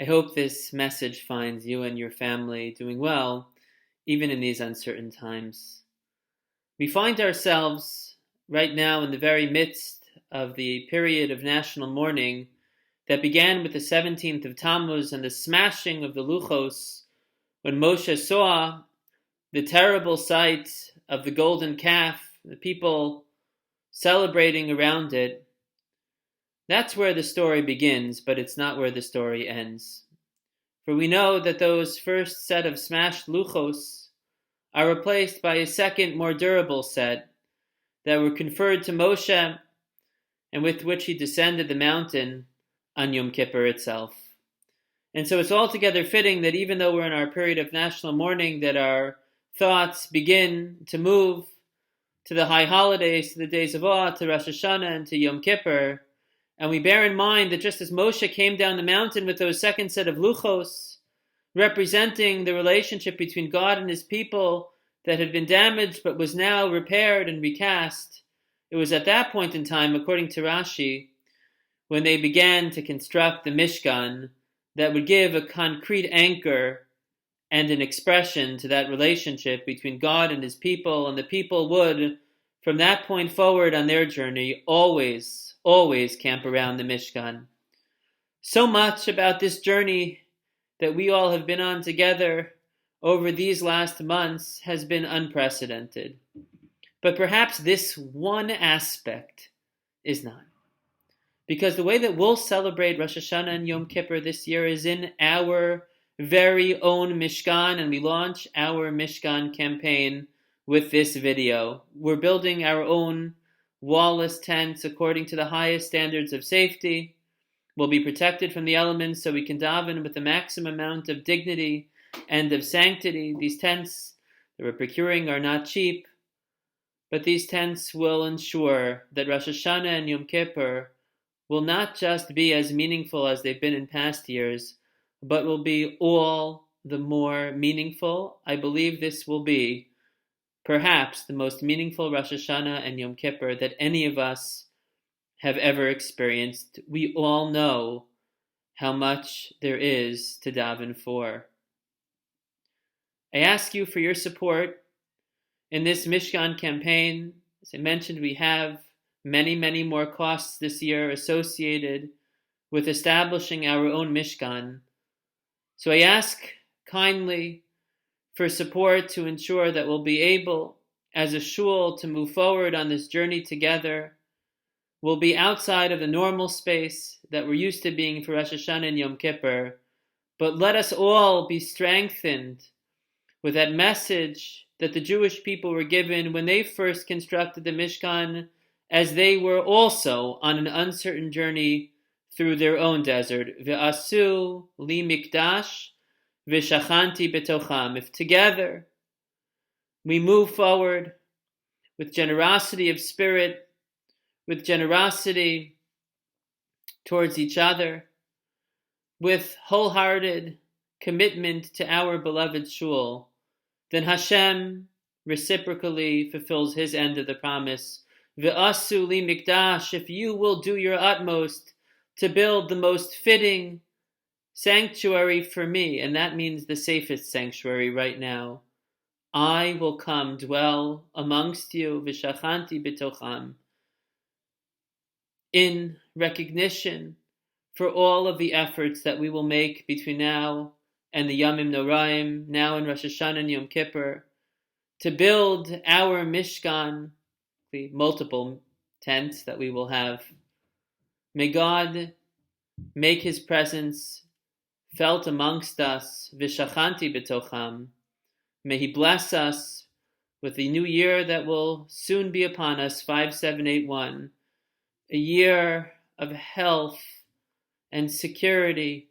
I hope this message finds you and your family doing well, even in these uncertain times. We find ourselves right now in the very midst of the period of national mourning that began with the 17th of Tammuz and the smashing of the Luchos, when Moshe saw the terrible sight of the golden calf, the people celebrating around it. That's where the story begins, but it's not where the story ends. For we know that those first set of smashed luchos are replaced by a second, more durable set that were conferred to Moshe and with which he descended the mountain on Yom Kippur itself. And so it's altogether fitting that even though we're in our period of national mourning, that our thoughts begin to move to the high holidays, to the days of awe, to Rosh Hashanah and to Yom Kippur. And we bear in mind that just as Moshe came down the mountain with those second set of luchos, representing the relationship between God and his people that had been damaged but was now repaired and recast, it was at that point in time, according to Rashi, when they began to construct the Mishkan that would give a concrete anchor and an expression to that relationship between God and his people, and the people would, from that point forward on their journey, always camp around the Mishkan. So much about this journey that we all have been on together over these last months has been unprecedented. But perhaps this one aspect is not. Because the way that we'll celebrate Rosh Hashanah and Yom Kippur this year is in our very own Mishkan, and we launch our Mishkan campaign with this video. We're building our own wall-less tents according to the highest standards of safety. We'll be protected from the elements so we can daven with the maximum amount of dignity and of sanctity. These tents that we're procuring are not cheap, but these tents will ensure that Rosh Hashanah and Yom Kippur will not just be as meaningful as they've been in past years, but will be all the more meaningful. I believe this will be perhaps the most meaningful Rosh Hashanah and Yom Kippur that any of us have ever experienced. We all know how much there is to daven for. I ask you for your support in this Mishkan campaign. As I mentioned, we have many more costs this year associated with establishing our own Mishkan. So I ask kindly for support to ensure that we'll be able, as a shul, to move forward on this journey together. We'll be outside of the normal space that we're used to being for Rosh Hashanah and Yom Kippur, but let us all be strengthened with that message that the Jewish people were given when they first constructed the Mishkan, as they were also on an uncertain journey through their own desert. Ve'asu li mikdash v'shachanti betocham. If together we move forward with generosity of spirit, with generosity towards each other, with wholehearted commitment to our beloved shul, then Hashem reciprocally fulfills his end of the promise. Ve'asu li mikdash. If you will do your utmost to build the most fitting sanctuary for me, and that means the safest sanctuary right now, I will come dwell amongst you, v'shachanti b'tocham, in recognition for all of the efforts that we will make between now and the Yamim Noraim, now in Rosh Hashanah and Yom Kippur, to build our Mishkan, the multiple tents that we will have. May God make his presence felt amongst us, v'shachanti b'tocham. May he bless us with the new year that will soon be upon us, 5781, a year of health and security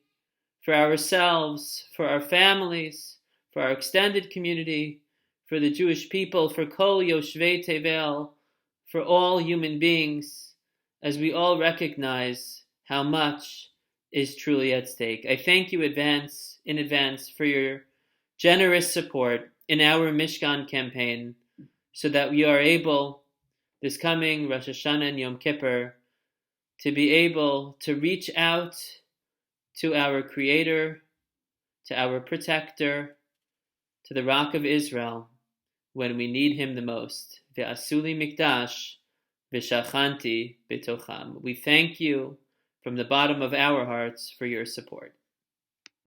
for ourselves, for our families, for our extended community, for the Jewish people, for Kol Yoshvei Tevel, for all human beings, as we all recognize how much is truly at stake. I thank you in advance for your generous support in our Mishkan campaign, so that we are able, this coming Rosh Hashanah and Yom Kippur, to be able to reach out to our Creator, to our Protector, to the Rock of Israel, when we need Him the most. Ve'asuli mikdash v'shachanti b'tocham. We thank you from the bottom of our hearts for your support.